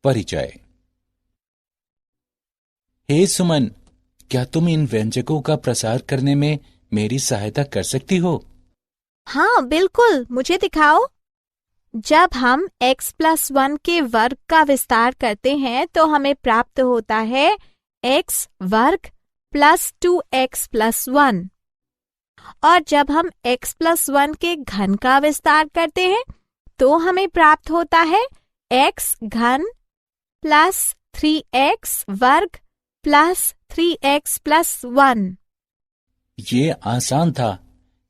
परिचय। हे सुमन, क्या तुम इन व्यंजकों का प्रसार करने में मेरी सहायता कर सकती हो? हाँ बिल्कुल, मुझे दिखाओ। जब हम x+1 के वर्ग का विस्तार करते हैं तो हमें प्राप्त होता है x वर्ग प्लस 2x+1, और जब हम x+1 के घन का विस्तार करते हैं तो हमें प्राप्त होता है x घन प्लस 3x वर्ग प्लस 3x+1। ये आसान था।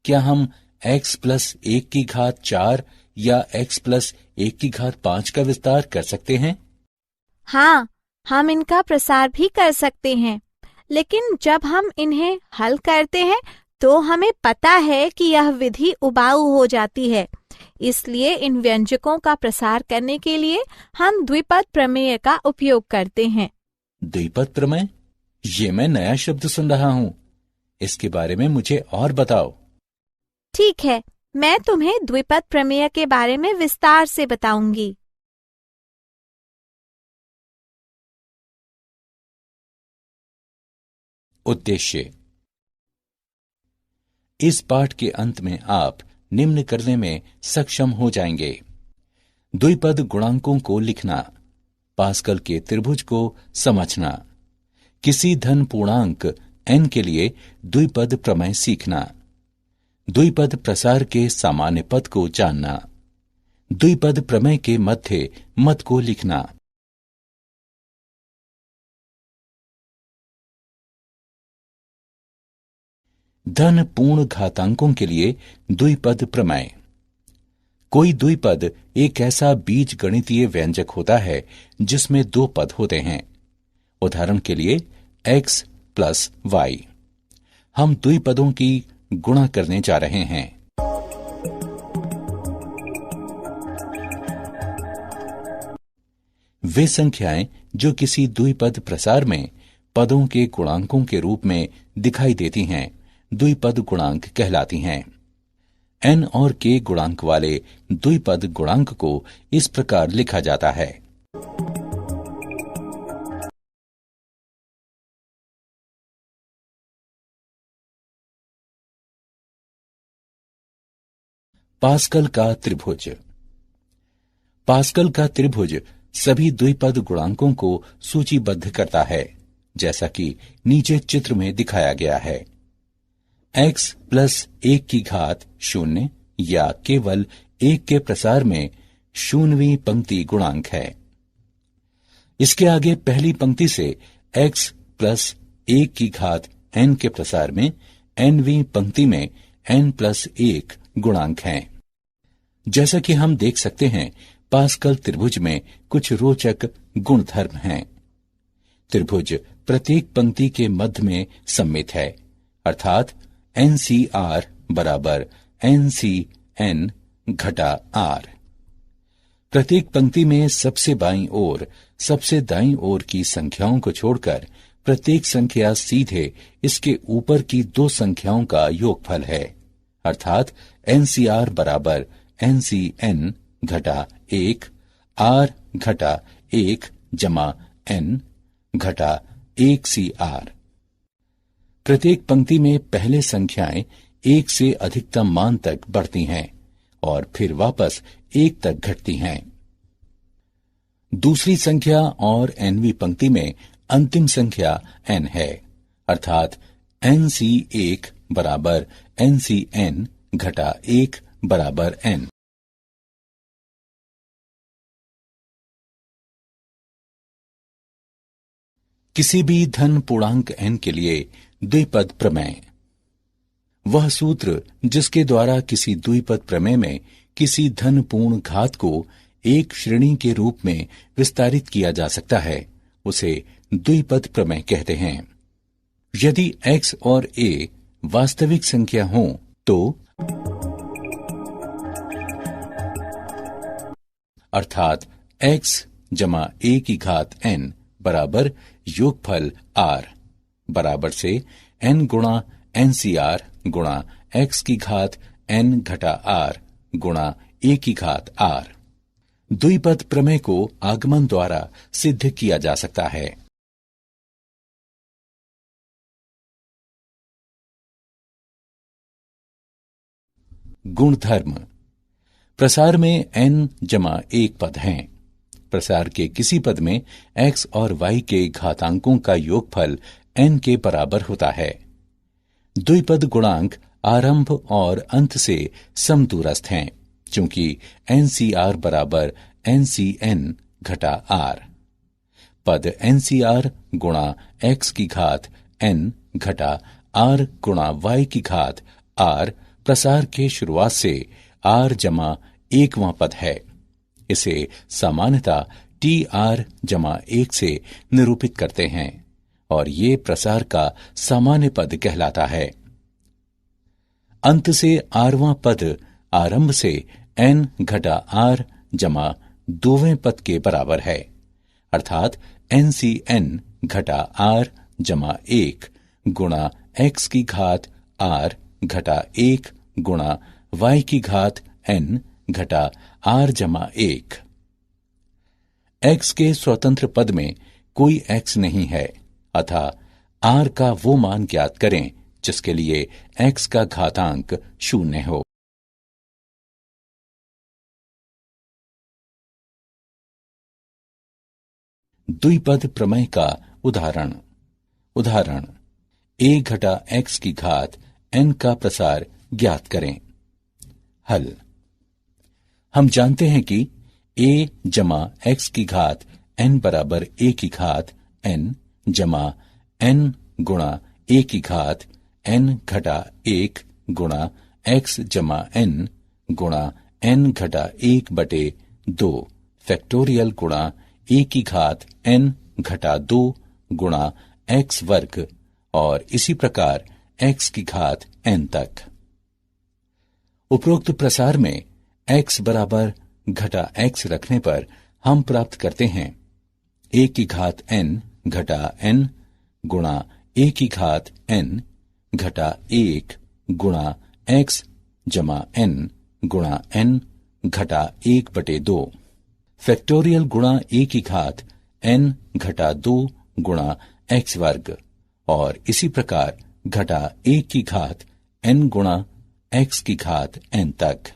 क्या हम x+1⁴ या x+1⁵ का विस्तार कर सकते हैं? हाँ, हम इनका प्रसार भी कर सकते हैं, लेकिन जब हम इन्हें हल करते हैं तो हमें पता है कि यह विधि उबाऊ हो जाती है। इसलिए इन व्यंजकों का प्रसार करने के लिए हम द्विपद प्रमेय का उपयोग करते हैं। द्विपद प्रमेय? ये मैं नया शब्द सुन रहा हूं। इसके बारे में मुझे और बताओ। ठीक है, मैं तुम्हें द्विपद प्रमेय के बारे में विस्तार से बताऊंगी। उद्देश्य। इस पाठ के अंत में आप निम्न करने में सक्षम हो जाएंगे: द्विपद गुणांकों को लिखना, पास्कल के त्रिभुज को समझना, किसी धन पूर्णांक n के लिए द्विपद प्रमेय सीखना, द्विपद प्रसार के सामान्य पद को जानना, द्विपद प्रमेय के मध्य मत को लिखना। धन पूर्ण घातांकों के लिए द्विपद प्रमेय। कोई द्विपद एक ऐसा बीज गणितीय व्यंजक होता है जिसमें दो पद होते हैं। उदाहरण के लिए x प्लस y। हम द्विपदों की गुणा करने जा रहे हैं। वे संख्याएं जो किसी द्विपद प्रसार में पदों के गुणांकों के रूप में दिखाई देती हैं, द्विपद गुणांक कहलाती हैं। n और k गुणांक वाले द्विपद गुणांक को इस प्रकार लिखा जाता है: पास्कल का त्रिभुज। पास्कल का त्रिभुज सभी द्विपद गुणांकों को सूचीबद्ध करता है, जैसा कि नीचे चित्र में दिखाया गया है। x+1⁵ या केवल 1 के प्रसार में 0वीं पंक्ति गुणांक है। इसके आगे पहली पंक्ति से x+1⁵n के प्रसार में nवीं पंक्ति में n+1 गुणांक हैं। जैसा कि हम देख सकते हैं, पास्कल त्रिभुज में कुछ रोचक गुणधर्म हैं। त्रिभुज प्रत्येक पंक्ति के मध्य में सम्मित है, अर्थात NCR बराबर NCN घटा R। प्रत्येक पंक्ति में सबसे बाईं ओर सबसे दाईं ओर की संख्याओं को छोड़कर प्रत्येक संख्या सीधे इसके ऊपर की दो संख्याओं का योगफल है, अर्थात NCR बराबर NCN घटा 1 R घटा 1 जमा N घटा 1CR। प्रत्येक पंक्ति में पहले संख्याएं 1 से अधिकतम मान तक बढ़ती हैं और फिर वापस 1 तक घटती हैं। दूसरी संख्या और nवीं पंक्ति में अंतिम संख्या n है, अर्थात NC1 बराबर NCN घटा 1 बराबर n। किसी भी धन पूर्णांक n के लिए द्विपद प्रमेय। वह सूत्र जिसके द्वारा किसी द्विपद प्रमेय में किसी धन पूर्ण घात को एक श्रेणी के रूप में विस्तारित किया जा सकता है, उसे द्विपद प्रमेय कहते हैं। यदि x और a वास्तविक संख्या हों तो अर्थात x जमा a की घात n बराबर योगफल r बराबर से n गुणा NCR गुणा x की घात n घटा r गुणा a की घात r। द्विपद प्रमेय को आगमन द्वारा सिद्ध किया जा सकता है। गुणधर्म। प्रसार में n जमा 1 पद हैं। प्रसार के किसी पद में x और y के घातांकों का योगफल n के बराबर होता है। द्विपद गुणांक आरंभ और अंत से समदूरस्थ हैं, क्योंकि NCR बराबर NCN घटा R। पद NCR गुणा x की घात n घटा R गुणा y की घात R प्रसार के शुरुआत से R जमा 1वां पद है। इसे सामान्यतः TR जमा 1 से निरूपित करते हैं और ये प्रसार का सामान्य पद कहलाता है। अंत से आरवां पद आरंभ से n घटा R जमा 2वें पद के बराबर है, अर्थात NCN घटा R जमा 1 गुणा x की घात R घटा 1 गुणा y की घात n घटा R जमा 1। x के स्वतंत्र पद में कोई x नहीं है, अतः R का वो मान ज्ञात करें जिसके लिए x का घातांक 0 हो। द्विपद प्रमेय का उदाहरण। उदाहरण a घटा x की घात n का प्रसार ज्ञात करें। हल। हम जानते हैं कि a जमा x की घात n बराबर a की घात n जमा n गुणा a की घात n घटा 1 गुणा x जमा n गुणा n घटा 1 बटे 2 फैक्टोरियल गुणा a की घात n घटा 2 गुणा x वर्ग और इसी प्रकार x की घात n तक। उपरोक्त प्रसार में x बराबर घटा x रखने पर हम प्राप्त करते हैं a की घात n घटा n गुणा a की घात n घटा 1 गुणा x जमा n गुणा n घटा 1 बटे 2 फैक्टोरियल गुणा a की घात n घटा 2 गुणा x वर्ग और इसी प्रकार घटा 1 की घात n गुणा x की घात n तक।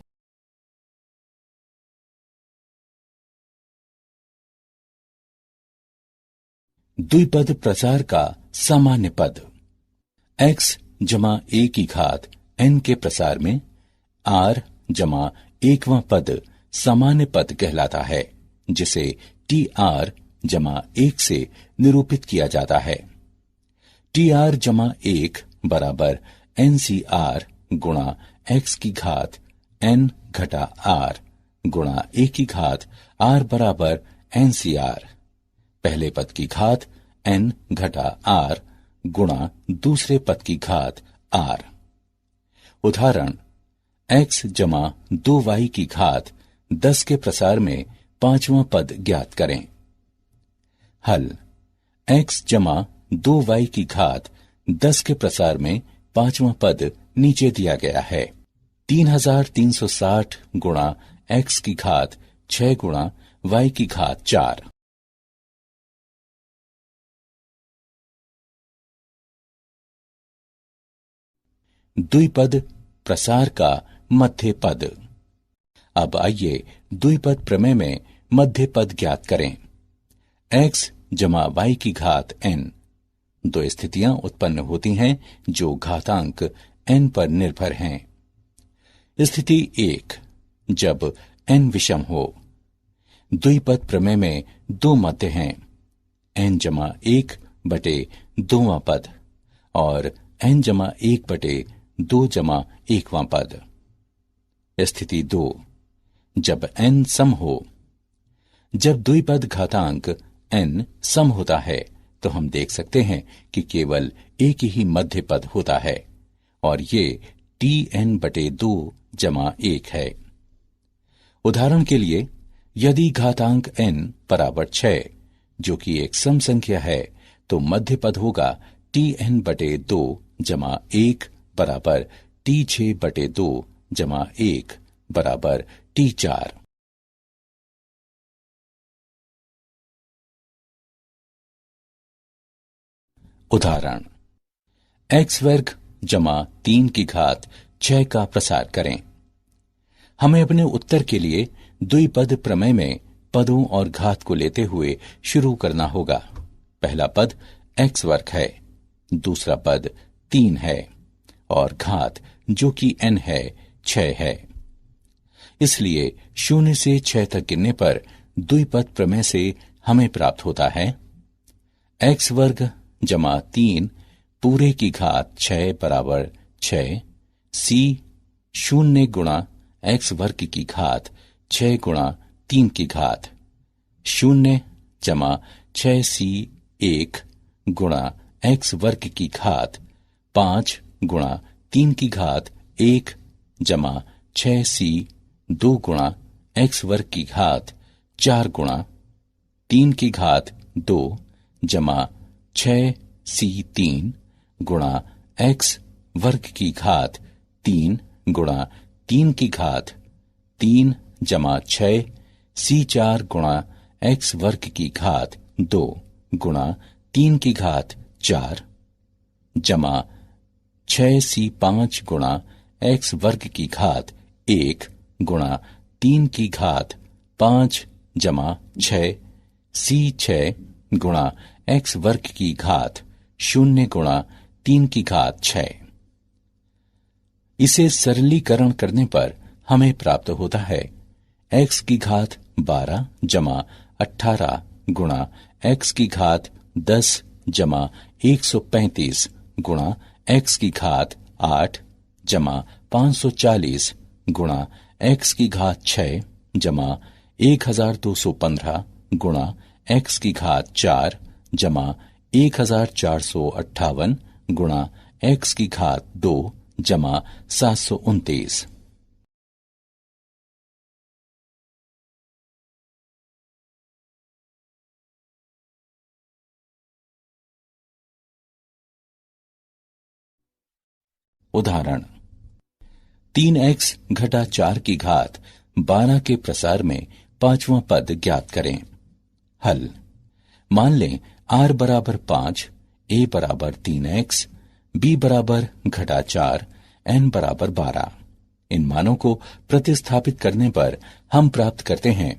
द्विपद प्रसार का सामान्य पद। x जमा a की घात n के प्रसार में r जमा 1वां पद सामान्य पद कहलाता है, जिसे TR जमा 1 से निरूपित किया जाता है। TR जमा 1 बराबर NCR गुणा x की घात n घटा r गुणा a की घात r बराबर NCR। पहले पद की घात n घटा r गुणा दूसरे पद की घात r। उदाहरण x जमा 2y की घात 10 के प्रसार में 5वां पद ज्ञात करें। हल। x जमा 2y की घात 10 के प्रसार में 5वां पद नीचे दिया गया है। 3360 गुणा x की घात 6 गुणा y की घात 4। द्विपद प्रसार का मध्य पद। अब आइए द्विपद प्रमेय में मध्य पद ज्ञात करें। x जमा y की घात n। दो स्थितियां उत्पन्न होती हैं जो घातांक n पर निर्भर हैं। स्थिति 1, जब n विषम हो। द्विपद प्रमेय में दो मध्य हैं, n जमा 1 बटे 2वां पद और n जमा 1 बटे 2 जमा 1वां पद। स्थिति 2, जब n सम हो। जब द्विपद घातांक n सम होता है तो हम देख सकते हैं कि केवल एक ही मध्य पद होता है और ये Tn बटे 2 जमा 1 है। उदाहरण के लिए, यदि घातांक n बराबर 6, जो कि एक सम संख्या है, तो मध्य पद होगा Tn बटे 2 जमा 1 बराबर T6 बटे 2 जमा 1 बराबर T4। उदाहरण, x वर्ग जमा 3 की घात 6 का प्रसार करें। हमें अपने उत्तर के लिए द्विपद प्रमेय में पदों और घात को लेते हुए शुरू करना होगा। पहला पद x वर्ग है, दूसरा पद 3 है और घात जो कि n है 6 है। इसलिए 0 से 6 तक गिनने पर द्विपद प्रमेय से हमें प्राप्त होता है x वर्ग जमा 3 पूरे की घात 6 बराबर 6 c 0 गुणा x वर्ग की घात 6 गुणा 3 की घात 0 जमा 6c 1 गुणा x वर्ग की घात 5 गुणा 3 की घात 1 जमा 6c 2 गुणा x वर्ग की घात 4 गुणा 3 की घात 2 जमा 6c 3 गुणा x वर्ग की घात 3 गुणा 3 की घात 3 जमा 6 c 4 गुणा x वर्ग की घात 2 गुणा 3 की घात 4 जमा 6c 5 गुणा x वर्ग की घात 1 गुणा 3 की घात 5 जमा 6 c 6 गुणा x वर्ग की घात 0 गुणा 3 की घात 6। इसे सरलीकरण करने पर हमें प्राप्त होता है x की घात 12 जमा 18 गुणा x की घात 10 जमा 135 गुणा x की घात 8 जमा 540 गुणा x की घात 6 जमा 1215 गुणा x की घात 4 जमा 1458 गुणा x की घात 2 जमा 729। उदाहरण, 3x घटा 4 की घात 12 के प्रसार में पांचवां पद ज्ञात करें। हल, मान लें r बराबर 5, a बराबर 3x, b बराबर घटा 4, n बराबर 12। इन मानों को प्रतिस्थापित करने पर हम प्राप्त करते हैं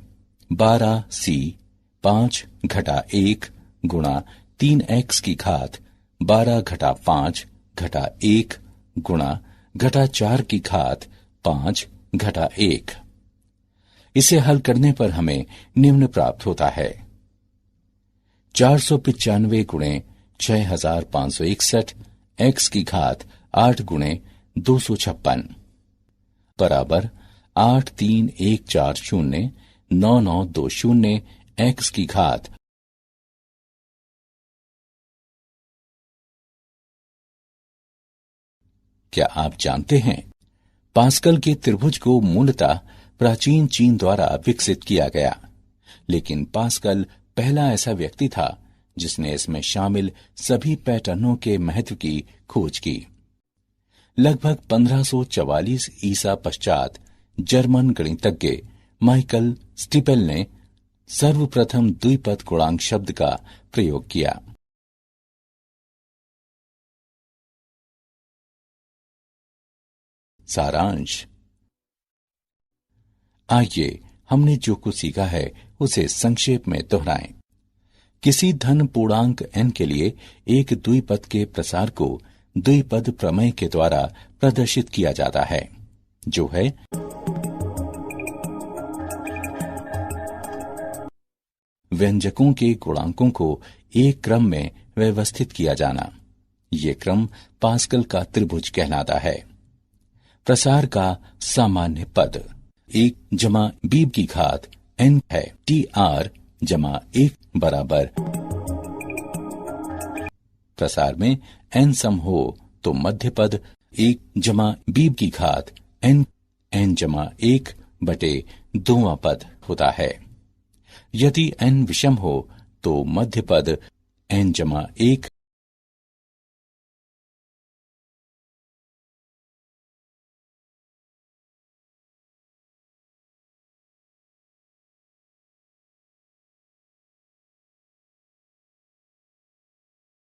12c 5 घटा 1 गुणा 3x की घात 12 घटा 5 घटा 1 गुणा घटा 4 की घात 5 घटा 1। इसे हल करने पर हमें निम्न प्राप्त होता है 495 गुणे 6561 x की घात 8 गुणे 256 बराबर 83140 9920 x की घात। क्या आप जानते हैं पास्कल के त्रिभुज को मूलतः प्राचीन चीन द्वारा विकसित किया गया, लेकिन पास्कल पहला ऐसा व्यक्ति था जिसने इसमें शामिल सभी पैटर्नों के महत्व की खोज की। लगभग 1544 ईसा पश्चात जर्मन गणितज्ञ माइकल स्टिपेल ने सर्वप्रथम द्विपद गुणांक शब्द का प्रयोग किया। सारांश, आइए हमने जो कुछ सीखा है उसे संक्षेप में दोहराएं। किसी धन पूर्णांक n के लिए एक द्विपद के प्रसार को द्विपद प्रमेय के द्वारा प्रदर्शित किया जाता है, जो है व्यंजकों के गुणांकों को एक क्रम में व्यवस्थित किया जाना। ये क्रम पास्कल का त्रिभुज कहलाता है। प्रसार का सामान्य पद 1 जमा b की घात n है। tr जमा 1 बराबर प्रसार में n सम हो तो मध्य पद 1 जमा b की घात n जमा 1 बटे 2वां पद होता है। यदि n विषम हो तो मध्य पद n जमा 1